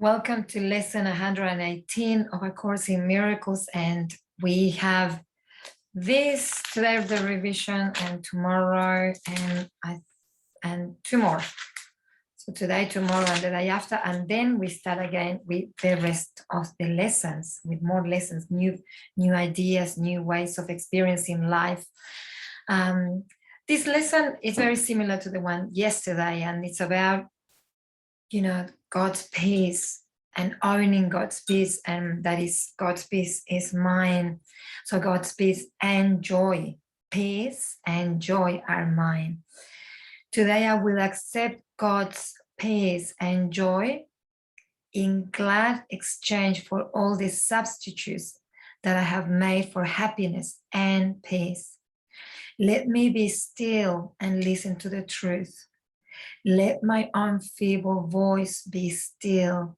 Welcome to lesson 118 of our course in miracles, and we have this today of the revision and tomorrow and two more. So today, tomorrow, and the day after, and then we start again with the rest of the lessons, with more lessons, new ideas, new ways of experiencing life. This lesson is very similar to the one yesterday, and it's about God's peace and owning God's peace, and that is God's peace is mine. So God's peace and joy, peace and joy are mine. Today I will accept God's peace and joy in glad exchange for all the substitutes that I have made for happiness and peace. Let me be still and listen to the truth. Let my own feeble voice be still,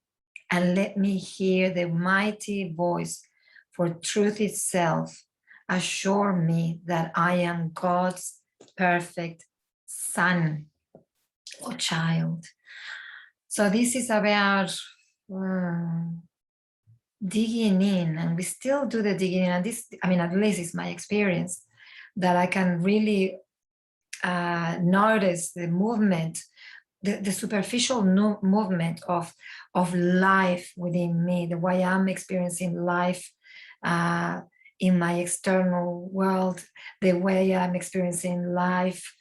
and let me hear the mighty voice, for truth itself assure me that I am God's perfect son or child. So this is about digging in, and we still do the digging in, and this, at least it's my experience, that I can really notice the movement, the superficial movement of life within me, the way I'm experiencing life in my external world, the way I'm experiencing life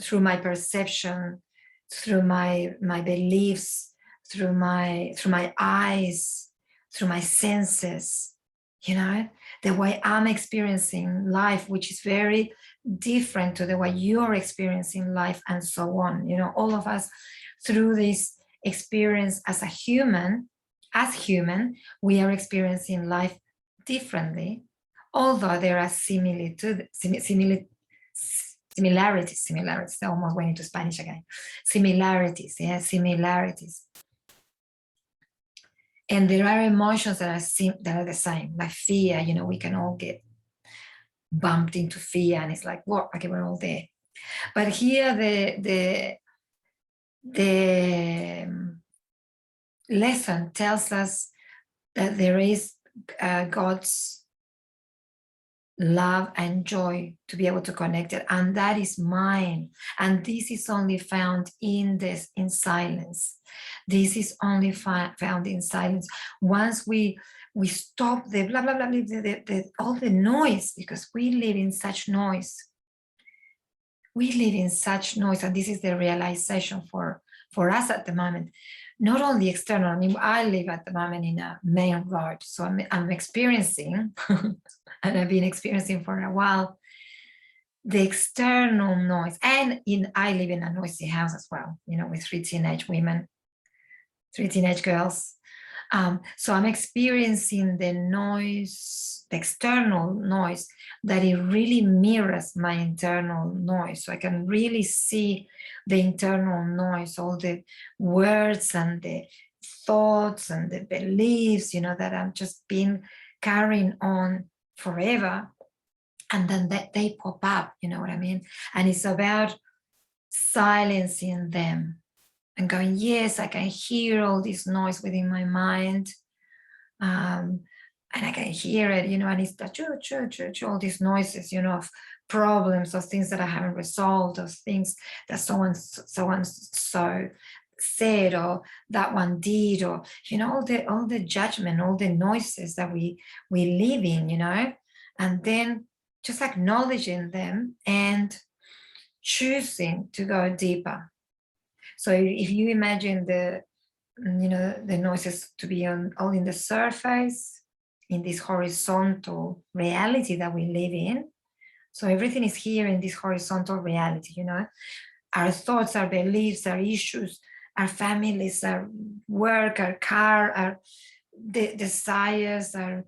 through my perception, through my beliefs, through my eyes, through my senses, the way I'm experiencing life, which is very different to the way you're experiencing life, and so on. All of us, through this experience as human, we are experiencing life differently, although there are similarities. I almost went into Spanish again. Similarities. And there are emotions that are the same, like fear. We can all get bumped into fear, and it's like, what? Okay, we're all there. But here, the lesson tells us that there is God's love and joy to be able to connect it, and that is mine. And this is only found in silence. This is only found in silence. Once we stop the blah blah blah, all the noise, because we live in such noise. And this is the realization for us at the moment. Not only external. I live at the moment in a main road, so I'm experiencing, and I've been experiencing for a while, the external noise. And I live in a noisy house as well, with 3 teenage women, 3 teenage girls. So I'm experiencing the noise, the external noise, that it really mirrors my internal noise. So I can really see the internal noise, all the words and the thoughts and the beliefs, that I've just been carrying on forever. And then they pop up, you know what I mean? And it's about silencing them and going, yes, I can hear all this noise within my mind. And I can hear it, and it's all these noises, of problems, of things that I haven't resolved, of things that someone so said, or that one did, or, all the judgment, all the noises that we live in, and then just acknowledging them and choosing to go deeper. So if you imagine the noises to be all in the surface, in this horizontal reality that we live in. So everything is here in this horizontal reality, our thoughts, our beliefs, our issues, our families, our work, our car, our desires, our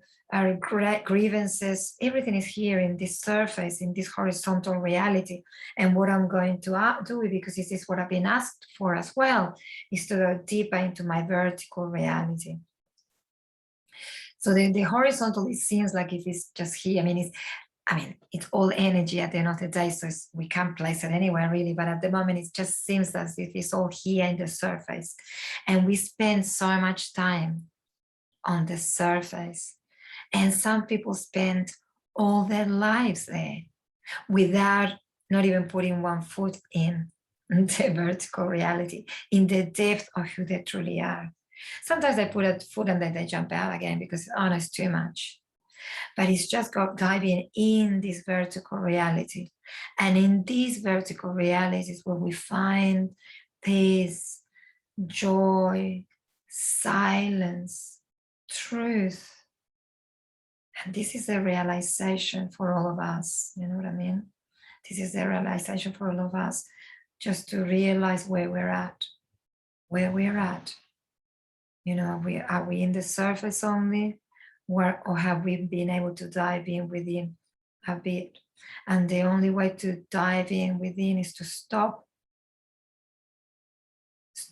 grievances, everything is here in this surface, in this horizontal reality. And what I'm going to do, because this is what I've been asked for as well, is to go deeper into my vertical reality. So the horizontal, it seems like if it's just here, I mean, it's all energy at the end of the day, so we can't place it anywhere really. But at the moment, it just seems as if it's all here in the surface. And we spend so much time on the surface. And some people spend all their lives there without not even putting one foot in the vertical reality, in the depth of who they truly are. Sometimes they put a foot and then they jump out again because, oh, no, it's too much. But it's just diving in this vertical reality. And in these vertical realities where we find peace, joy, silence, truth. And this is a realization for all of us. You know what I mean? This is a realization for all of us, just to realize where we're at, where we're at. You know, are we in the surface only, or have we been able to dive in within a bit? And the only way to dive in within is to stop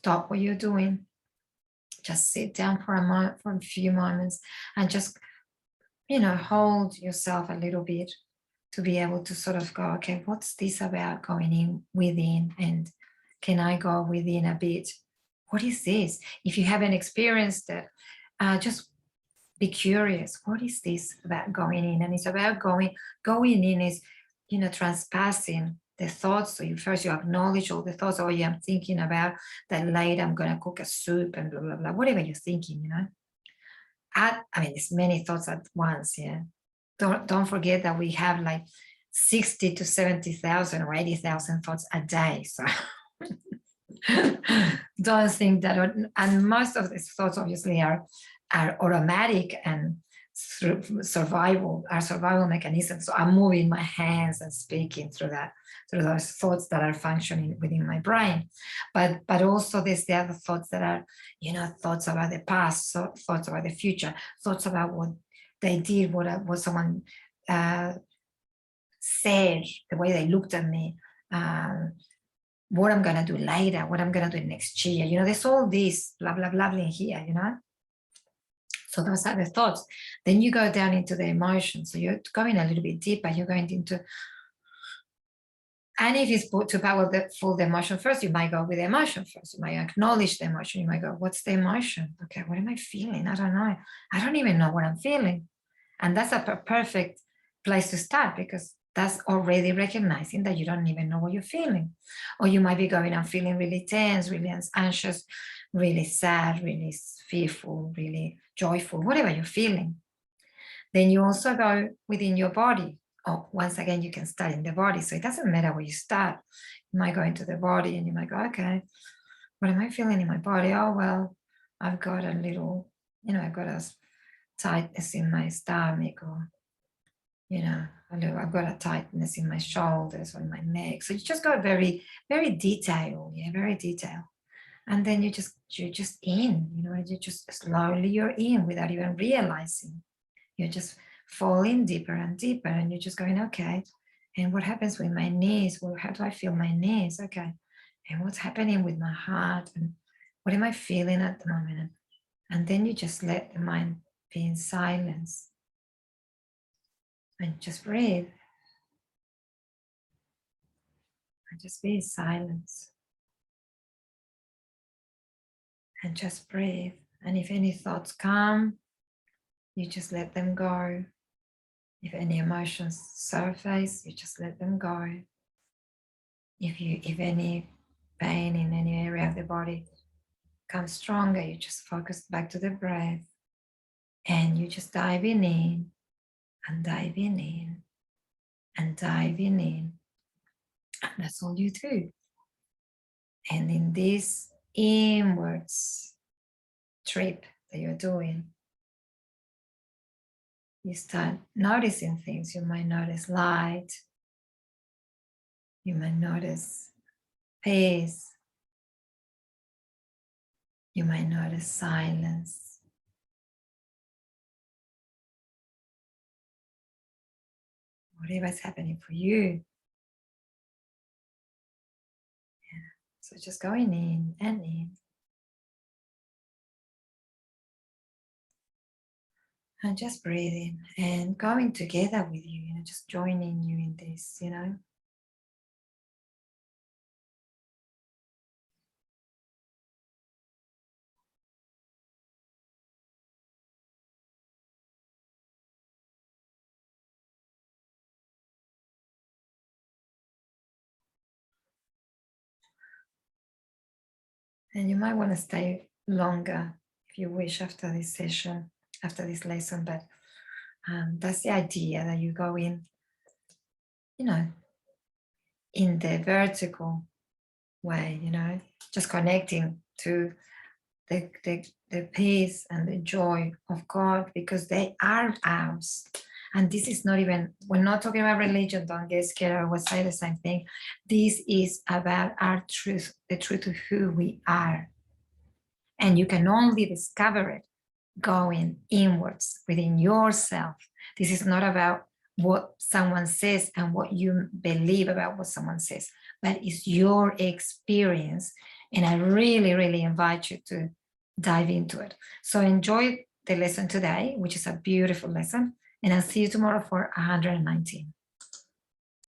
what you're doing. Just sit down for a moment, for a few moments, and just, you know, hold yourself a little bit to be able to sort of go, okay, what's this about, going in within, and can I go within a bit? What is this? If you haven't experienced it, just be curious. What is this about going in? And it's about going in is, you know, transpassing the thoughts. So you acknowledge all the thoughts. Oh yeah, I'm thinking about that later I'm gonna cook a soup and blah blah blah. Whatever you're thinking, you know. I mean, there's many thoughts at once. Yeah. Don't forget that we have like 60 to 70,000 or 80,000 thoughts a day. So don't think that. And most of these thoughts obviously are automatic and through survival mechanisms. So I'm moving my hands and speaking through those thoughts that are functioning within my brain. But also there's the other thoughts that are, you know, thoughts about the past, so thoughts about the future, thoughts about what they did, what someone said, the way they looked at me, what I'm gonna do later, what I'm gonna do next year. You know, there's all this blah blah blah in here, you know. So those are the thoughts. Then you go down into the emotions. So you're going a little bit deeper. You're going into, and if it's too powerful, the emotion first, you might go with the emotion first. You might acknowledge the emotion. You might go, what's the emotion? Okay, what am I feeling? I don't know. I don't even know what I'm feeling. And that's a perfect place to start, because that's already recognizing that you don't even know what you're feeling. Or you might be going, I'm feeling really tense, really anxious, really sad, really fearful, really joyful, whatever you're feeling. Then you also go within your body. Oh, once again, you can start in the body. So it doesn't matter where you start. You might go into the body and you might go, okay, what am I feeling in my body? Oh, well, I've got a little, you know, I've got a tightness in my stomach, or, you know, I've got a tightness in my shoulders or in my neck. So you just go very, very detailed. Yeah, very detailed. And then you're just in, you know, you just slowly you're in without even realizing. You're just falling deeper and deeper, and you're just going, okay, and what happens with my knees? Well, how do I feel my knees? Okay, and what's happening with my heart? And what am I feeling at the moment? And then you just let the mind be in silence and just breathe. And just be in silence. And just breathe. And if any thoughts come, you just let them go. If any emotions surface, you just let them go. If any pain in any area of the body comes stronger, you just focus back to the breath, and you just diving in and diving in and diving in. And that's all you do. And in this inwards trip that you're doing, you start noticing things. You might notice light. You might notice peace. You might notice silence. Whatever's happening for you. Yeah. So just going in and in. And just breathing and going together with you, just joining you in this, And you might want to stay longer if you wish after this session, after this lesson, but that's the idea, that you go in, in the vertical way, just connecting to the peace and the joy of God, because they are ours. And this is not even, we're not talking about religion, don't get scared, I will say the same thing. This is about our truth, the truth of who we are. And you can only discover it going inwards within yourself. This is not about what someone says and what you believe about what someone says, but it's your experience. And I really, really invite you to dive into it. So enjoy the lesson today, which is a beautiful lesson. And I'll see you tomorrow for 119.